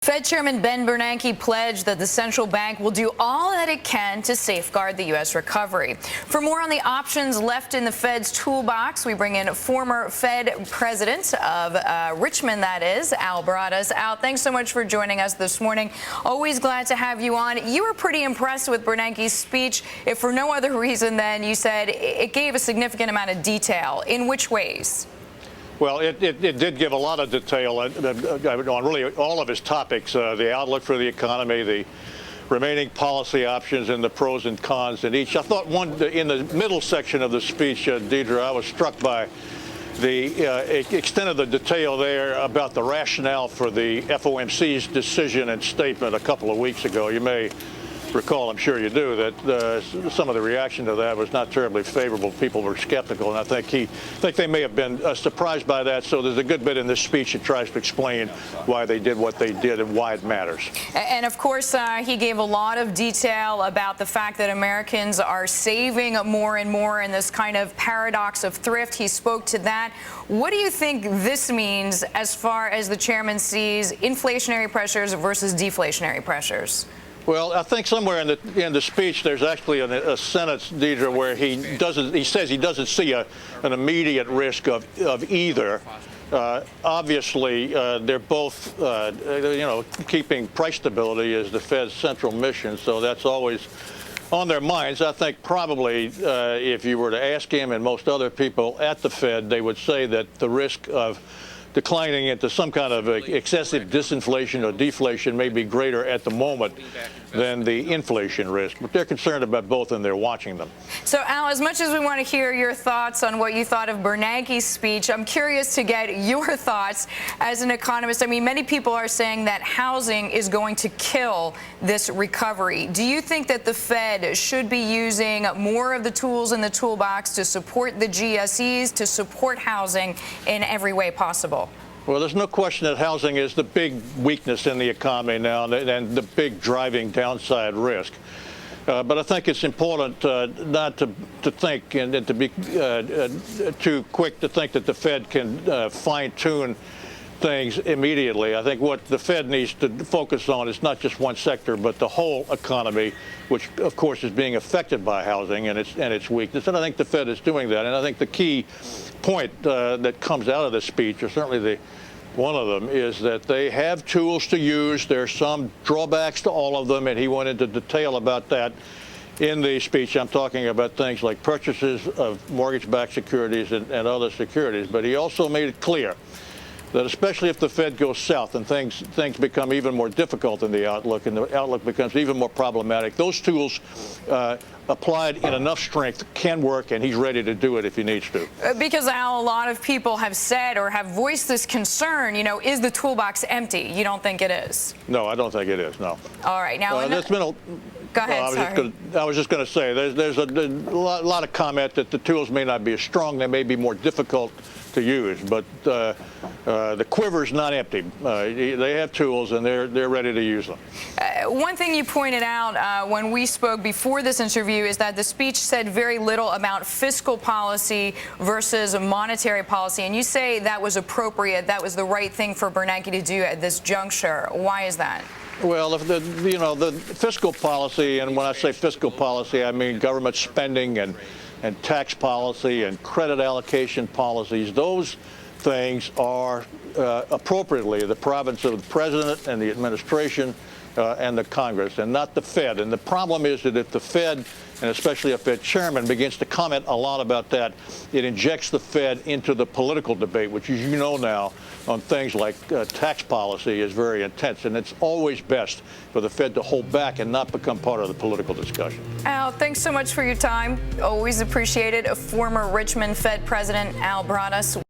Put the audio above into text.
Fed Chairman Ben Bernanke pledged that the central bank will do all that it can to safeguard the U.S. recovery. For more on the options left in the Fed's toolbox, we bring in former Fed president of Richmond, that is, Al Broaddus. Al, thanks so much for joining us this morning. Always glad to have you on. You were pretty impressed with Bernanke's speech, if for no other reason than you said it gave a significant amount of detail. In which ways? Well, it did give a lot of detail on really all of his topics, the outlook for the economy, the remaining policy options, and the pros and cons in each. I thought in the middle section of the speech, Deirdre, I was struck by the extent of the detail there about the rationale for the FOMC's decision and statement a couple of weeks ago. You may recall, I'm sure you do, that some of the reaction to that was not terribly favorable. People were skeptical, and I think they may have been surprised by that. So there's a good bit in this speech that tries to explain why they did what they did and why it matters. And of course, he gave a lot of detail about the fact that Americans are saving more and more in this kind of paradox of thrift. He spoke to that. What do you think this means as far as the chairman sees inflationary pressures versus deflationary pressures? Well, I think somewhere in the speech there's actually a sentence, Deirdre, where he says he doesn't see an immediate risk of either. Obviously, they're both, keeping price stability is the Fed's central mission, so that's always on their minds. I think probably if you were to ask him and most other people at the Fed, they would say that the risk of declining into some kind of excessive disinflation or deflation may be greater at the moment than the inflation risk. But they're concerned about both, and they're watching them. So, Al, as much as we want to hear your thoughts on what you thought of Bernanke's speech, I'm curious to get your thoughts as an economist. I mean, many people are saying that housing is going to kill this recovery. Do you think that the Fed should be using more of the tools in the toolbox to support the GSEs, to support housing in every way possible? Well, there's no question that housing is the big weakness in the economy now and the big driving downside risk. But I think it's important not to think and to be too quick to think that the Fed can fine-tune things immediately. I think what the Fed needs to focus on is not just one sector, but the whole economy, which, of course, is being affected by housing and its weakness. And I think the Fed is doing that. And I think the key point that comes out of this speech, or certainly one of them, is that they have tools to use. There's some drawbacks to all of them, and he went into detail about that in the speech. I'm talking about things like purchases of mortgage-backed securities and other securities. But he also made it clear that especially if the Fed goes south and things become even more difficult in the outlook, and the outlook becomes even more problematic, those tools applied in enough strength can work, and he's ready to do it if he needs to. Because, Al, a lot of people have said or have voiced this concern, is the toolbox empty? You don't think it is? No, I don't think it is, no. All right. Now, go ahead, I was just going to say, there's a lot of comment that the tools may not be as strong, they may be more difficult to use, but the quiver's not empty. They have tools, and they're ready to use them. One thing you pointed out when we spoke before this interview is that the speech said very little about fiscal policy versus monetary policy, and you say that was appropriate, that was the right thing for Bernanke to do at this juncture. Why is that? Well, if the fiscal policy, and when I say fiscal policy, I mean government spending and tax policy and credit allocation policies, those things are appropriately the province of the president and the administration and the Congress, and not the Fed. And the problem is that if the Fed, and especially a Fed chairman, begins to comment a lot about that, it injects the Fed into the political debate, which, as you know now, on things like tax policy is very intense. And it's always best for the Fed to hold back and not become part of the political discussion. Al, thanks so much for your time. Always appreciate it. A former Richmond Fed president, Al Broaddus.